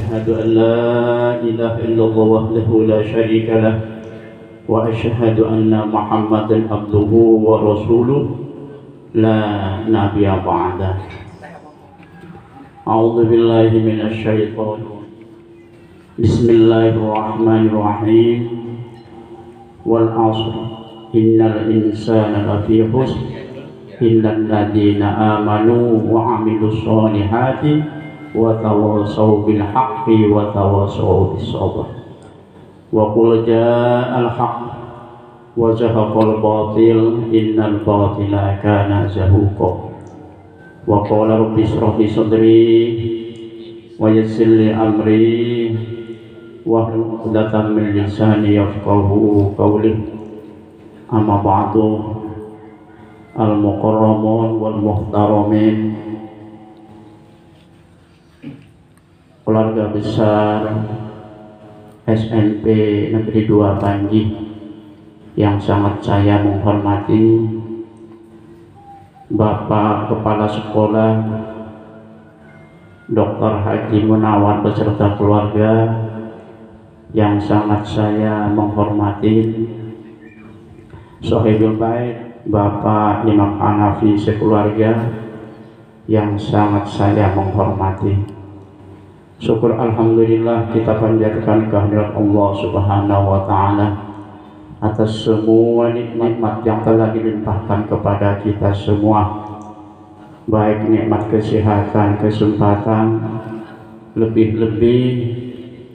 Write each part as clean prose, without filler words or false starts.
أشهد أن لا إله إلا الله وحده لا شريك له وأشهد أن محمدا عبده ورسوله لا نبي بعده. أعوذ بالله من الشيطان بسم الله الرحمن الرحيم والعصر إن الإنسان لفي خسر إلا الذين آمنوا وعملوا الصالحات وتواصوا بالحق وتواصوا بالصبر وقل جاء الحق وزهق الباطل إن الباطل كان زهوقا وقال رب اشرح لي صدري ويسر لي أمري واحلل عقدة من لساني يفقهوا قولي أما بعد al-mukarramun wal muhtaramin, keluarga besar SMP Negeri 2 Panji yang sangat saya menghormati, Bapak Kepala Sekolah Dr. Haji Munawar beserta keluarga yang sangat saya menghormati, Sohibul Bait Bapak Imam Hanafi sekeluarga yang sangat saya menghormati. Syukur alhamdulillah kita panjatkan kehadirat Allah Subhanahu wa taala atas semua nikmat yang telah dilimpahkan kepada kita semua, baik nikmat kesehatan, kesempatan, lebih-lebih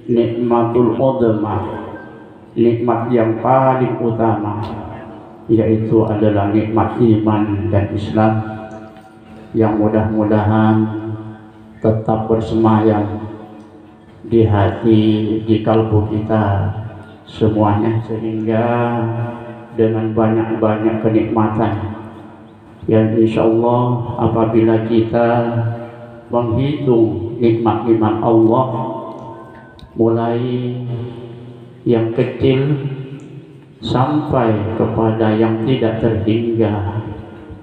nikmatul udmah, nikmat yang paling utama, yaitu adalah nikmat iman dan Islam yang mudah-mudahan tetap bersemayam di hati, di kalbu kita semuanya, sehingga dengan banyak-banyak kenikmatan yang insya Allah apabila kita menghitung nikmat-nikmat Allah mulai yang kecil sampai kepada yang tidak terhingga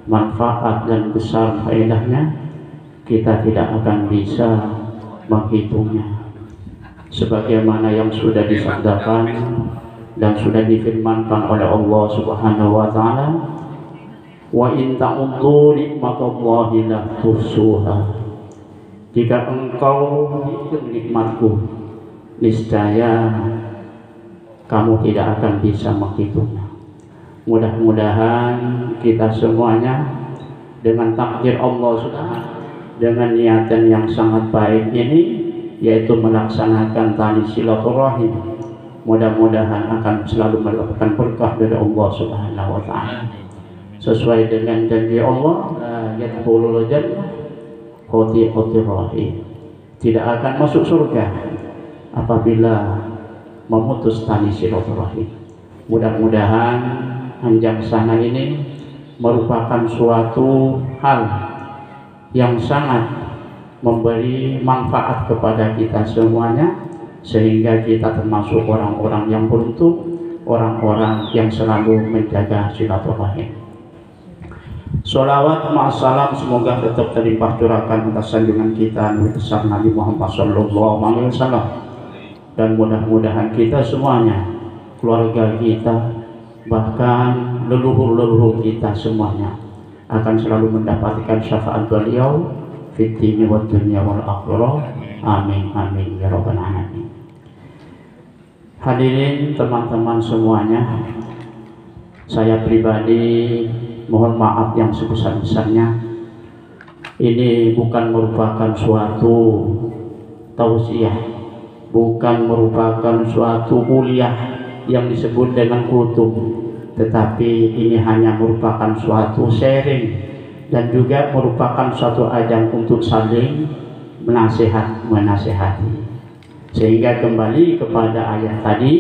manfaat dan besar faedahnya, kita tidak akan bisa menghitungnya. Sebagaimana yang sudah disabdakan dan sudah difirmankan oleh Allah Subhanahu wa taala, wa in ta'uddu nikmatallahi la tuhsuha. Jika engkau menghitung nikmatku, niscaya kamu tidak akan bisa menghitungnya. Mudah-mudahan kita semuanya dengan takdir Allah sudah, dengan niatan yang sangat baik ini, yaitu melaksanakan tali silaturahim, mudah-mudahan akan selalu mendapatkan berkah dari Allah Subhanahu wa taala. Sesuai dengan janji Allah, yadkhulul jannah qati'atir rahim. Tidak akan masuk surga apabila memutus tali silaturahim. Mudah-mudahan anjaksana ini merupakan suatu hal yang sangat memberi manfaat kepada kita semuanya, sehingga kita termasuk orang-orang yang beruntung, orang-orang yang selalu menjaga silaturahim. Sholawat ma'assalam semoga tetap terlimpah curahkan atas sanjungan kita Nabi besar Nabi Muhammad sallallahu alaihi wasallam. Dan mudah-mudahan kita semuanya, keluarga kita, bahkan leluhur-leluhur kita semuanya akan selalu mendapatkan syafaat beliau fid dini wad dunya wal akhirah. Amin amin ya rabbal alamin. Hadirin teman-teman semuanya, saya pribadi mohon maaf yang sebesar-besarnya. Ini bukan merupakan suatu tausiah, bukan merupakan suatu kuliah yang disebut dengan kutub, tetapi ini hanya merupakan suatu sharing dan juga merupakan suatu ajang untuk saling menasihati. Sehingga kembali kepada ayat tadi,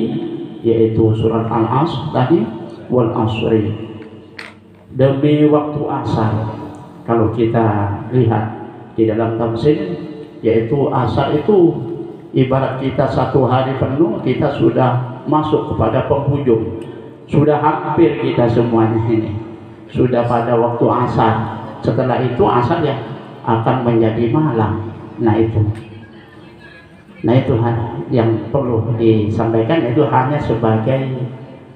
yaitu surat Al-Asr tadi, wal asri, demi waktu asar. Kalau kita lihat di dalam tafsir, yaitu asar itu ibarat kita satu hari penuh, kita sudah masuk kepada penghujung, sudah hampir kita semuanya ini sudah pada waktu asar. Setelah itu asar ya akan menjadi malam. Nah itu Nah itu yang perlu disampaikan, itu hanya sebagai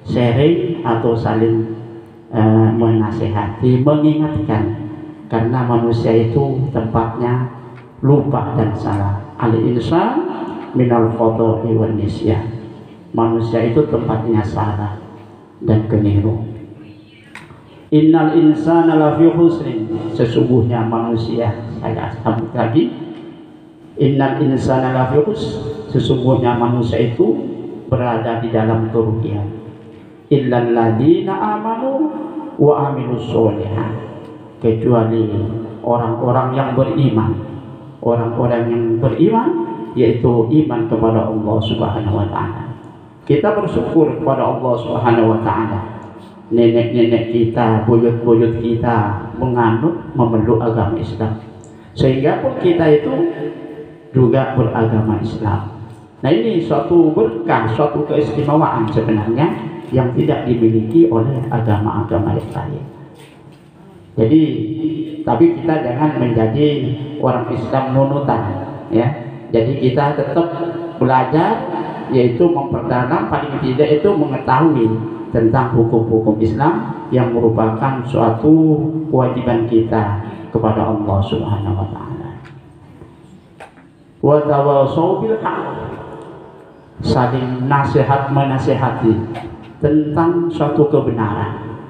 sharing atau saling menasehati, mengingatkan, karena manusia itu tempatnya lupa dan salah. Al-insan minal khoto'i wan nisyan. Manusia itu tempatnya salah dan keliru. Innal insana lafi khusrin. Sesungguhnya manusia, saya sambut lagi, innal insana lafi khusr. Sesungguhnya manusia itu berada di dalam kerugian. Illal ladzina amanu wa amilus sholihat. Kecuali orang-orang yang beriman. Orang-orang yang beriman yaitu iman kepada Allah Subhanahu wa taala. Kita bersyukur kepada Allah Subhanahu wa taala. Nenek-nenek kita, buyut-buyut kita menganut, memeluk agama Islam. Sehingga pun kita itu juga beragama Islam. Nah ini suatu berkah, suatu keistimewaan sebenarnya yang tidak dimiliki oleh agama-agama yang lain. Jadi, tapi kita jangan menjadi orang Islam nunutan, ya. Jadi kita tetap belajar, yaitu memperdalam, paling tidak itu mengetahui tentang hukum-hukum Islam yang merupakan suatu kewajiban kita kepada Allah Subhanahu wa taala. Wa tawassaw bil haqq. Saling nasihat menasihati tentang suatu kebenaran.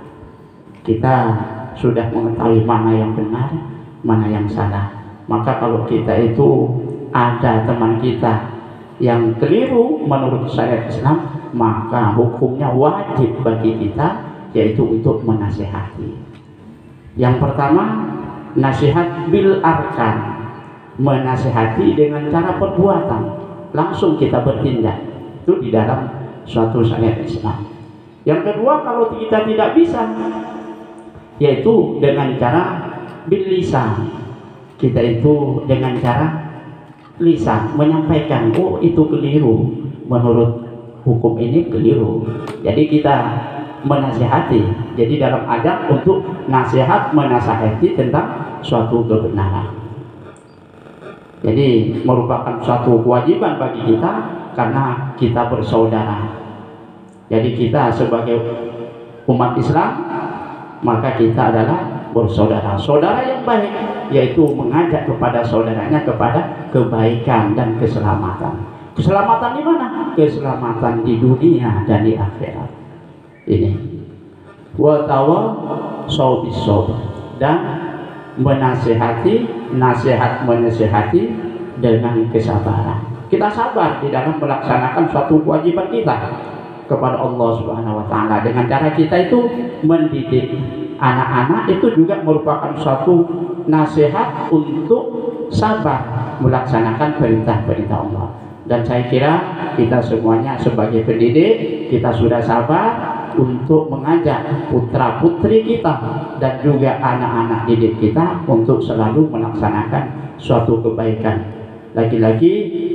Kita sudah mengetahui mana yang benar, mana yang salah. Maka kalau kita itu ada teman kita yang keliru menurut syariat Islam, maka hukumnya wajib bagi kita, yaitu untuk menasihati. Yang pertama, nasihat bil arkan, menasihati dengan cara perbuatan, langsung kita bertindak, itu di dalam suatu syariat Islam. Yang kedua, kalau kita tidak bisa, yaitu dengan cara bil lisan, kita itu dengan cara lisan menyampaikan, oh itu keliru, menurut hukum ini keliru. Jadi kita menasihati. Jadi dalam adab untuk nasihat menasihati tentang suatu kebenaran. Jadi merupakan suatu kewajiban bagi kita karena kita bersaudara. Jadi kita sebagai umat Islam, maka kita adalah bersaudara. Saudara yang baik yaitu mengajak kepada saudaranya kepada kebaikan dan keselamatan. Keselamatan di mana? Keselamatan di dunia dan di akhirat. Ini. Wa tawassaw bis sabr, dan menasihati, nasihat menasihati dengan kesabaran. Kita sabar di dalam melaksanakan suatu kewajiban kita kepada Allah Subhanahu wa taala. Dengan cara kita itu mendidik anak-anak, itu juga merupakan suatu nasihat untuk sabar melaksanakan perintah-perintah Allah. Dan saya kira kita semuanya sebagai pendidik, kita sudah sabar untuk mengajak putra-putri kita dan juga anak-anak didik kita untuk selalu melaksanakan suatu kebaikan. Lagi-lagi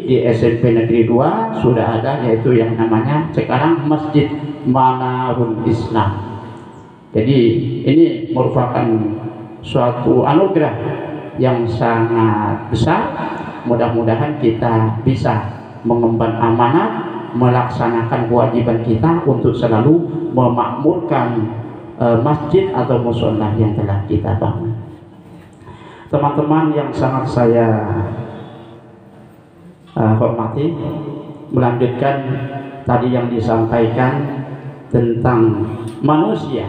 di SMP Negeri 2 sudah ada, yaitu yang namanya sekarang Masjid Manarul Islam. Jadi ini merupakan suatu anugerah yang sangat besar. Mudah-mudahan kita bisa mengemban amanah, melaksanakan kewajiban kita untuk selalu memakmurkan masjid atau mushola yang telah kita bangun. Teman-teman yang sangat saya hormati, melanjutkan tadi yang disampaikan tentang manusia,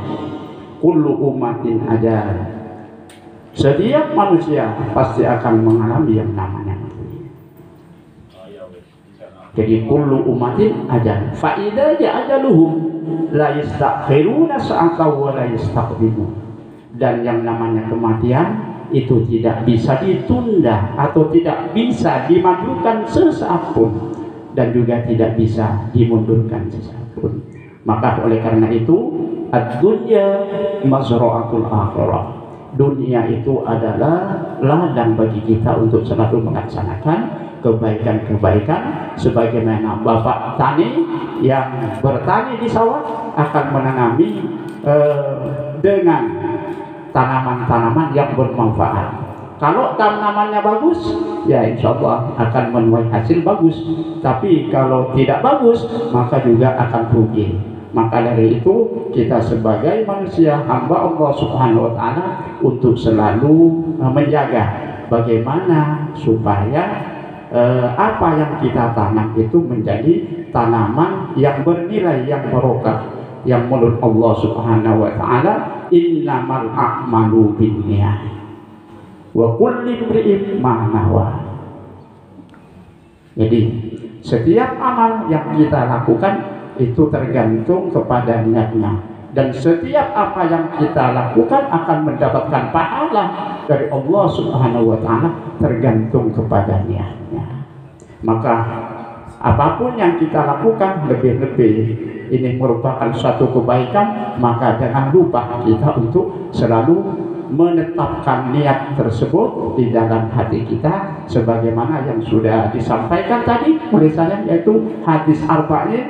kullu umatin ajal. Setiap manusia pasti akan mengalami yang namanya mati. Jadi kullu umatin ajal. Fa idza ja'aluhum la yastakhiruna sa'atan wa la yastaqdimun. Dan yang namanya kematian itu tidak bisa ditunda atau tidak bisa dimajukan sesaat pun, dan juga tidak bisa dimundurkan sesaat pun. Maka oleh karena itu, ad-dunya mazra'atul akhirah. Dunia itu adalah ladang bagi kita untuk selalu melaksanakan kebaikan-kebaikan, sebagaimana bapak tani yang bertani di sawah akan menanami dengan tanaman-tanaman yang bermanfaat. Kalau tanamannya bagus, ya insya Allah akan menuai hasil bagus. Tapi kalau tidak bagus, maka juga akan rugi. Maka dari itu kita sebagai manusia hamba Allah Subhanahu wa Ta'ala untuk selalu menjaga bagaimana supaya apa yang kita tanam itu menjadi tanaman yang bernilai, yang barokah, yang menurut Allah Subhanahu wa Ta'ala innamal a'malu binniyat wa kulli imri'in ma nawa. Jadi setiap amal yang kita lakukan itu tergantung kepada niatnya, dan setiap apa yang kita lakukan akan mendapatkan pahala dari Allah Subhanahu wa Ta'ala tergantung kepada niatnya. Maka apapun yang kita lakukan, lebih-lebih ini merupakan suatu kebaikan, maka jangan lupa kita untuk selalu menetapkan niat tersebut di dalam hati kita, sebagaimana yang sudah disampaikan tadi oleh saya, yaitu hadis arba'in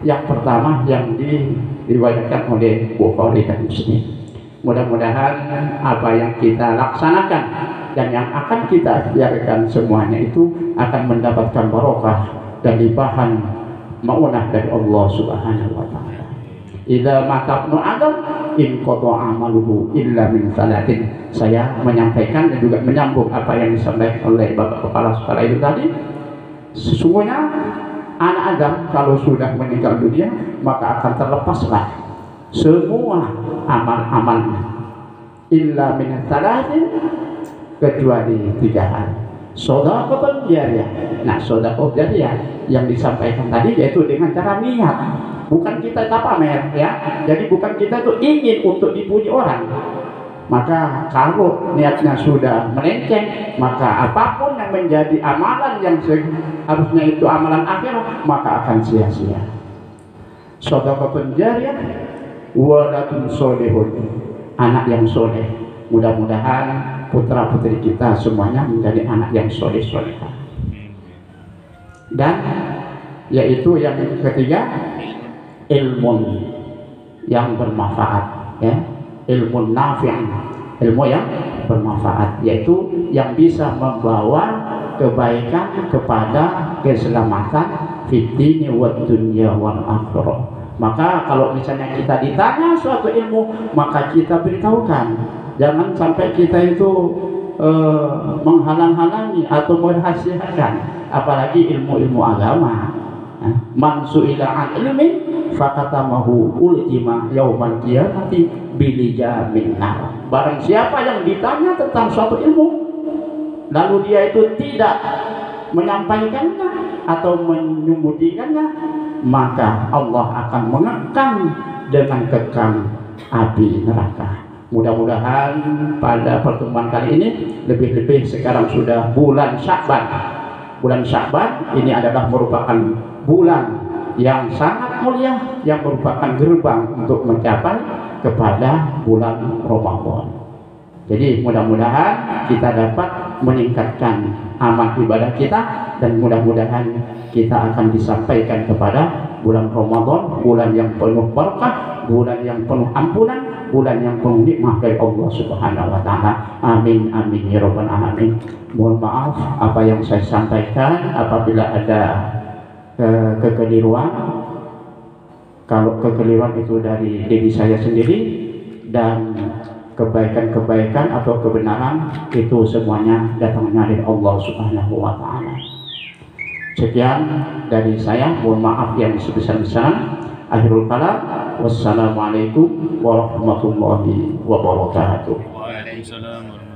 yang pertama yang diriwayatkan oleh Bukhari dan Muslim. Mudah-mudahan apa yang kita laksanakan dan yang akan kita biarkan semuanya itu akan mendapatkan barokah dari bahan maunah dari Allah Subhanahu wa Ta'ala. Idza mata ibnu Adam in qata amaluhu illa min salatin. Saya menyampaikan dan juga menyambung apa yang disampaikan oleh Bapak Kepala Sekolah itu tadi. Sesungguhnya anak Adam kalau sudah meninggal dunia, maka akan terlepaslah semua amal-amalnya illa min salatin, kecuali 3 hal. Shadaqah jariyah. Nah, shadaqah jariyah yang disampaikan tadi yaitu dengan cara niat. Bukan kita pamer, ya. Jadi bukan kita tuh ingin untuk dipuji orang. Maka kalau niatnya sudah melenceng, maka apapun yang menjadi amalan yang harusnya itu amalan akhirat, maka akan sia-sia. Shadaqatun jariyah, waladun sholihun, anak yang soleh. Mudah-mudahan putra putri kita semuanya menjadi anak yang soleh-solehah. Dan yaitu yang ketiga, ilmu yang bermanfaat, ya, ilmu nafi', ilmu yang bermanfaat, yaitu yang bisa membawa kebaikan kepada keselamatan fid dini wad dunya wal akhirah. Maka kalau misalnya kita ditanya suatu ilmu, maka kita beritahukan, jangan sampai kita itu menghalang-halangi atau merahasiakan, apalagi ilmu-ilmu agama. Man su'ila an ilmin fakatamahu uljima yaumal qiyamati bilijamin nar. Barang siapa yang ditanya tentang suatu ilmu lalu dia itu tidak menyampaikannya atau menyembunyikannya, maka Allah akan mengekang dengan kekang api neraka. Mudah-mudahan pada pertemuan kali ini, lebih-lebih sekarang sudah bulan Sya'ban. Bulan Sya'ban ini adalah merupakan bulan yang sangat mulia, yang merupakan gerbang untuk mencapai kepada bulan Ramadan. Jadi mudah-mudahan kita dapat meningkatkan amal ibadah kita, dan mudah-mudahan kita akan disampaikan kepada bulan Ramadan, bulan yang penuh berkah, bulan yang penuh ampunan, bulan yang penuh nikmat dari Allah Subhanahu wa Ta'ala. Amin amin ya rabbal alamin. Mohon maaf apa yang saya sampaikan apabila ada kekeliruan. Kalau kekeliruan itu dari diri saya sendiri, dan kebaikan-kebaikan atau kebenaran itu semuanya datangnya dari Allah Subhanahu wa Ta'ala. Sekian dari saya, mohon maaf yang sebesar-besar. Akhirul kalam, wassalamualaikum warahmatullahi wabarakatuh. Waalaikumsalam.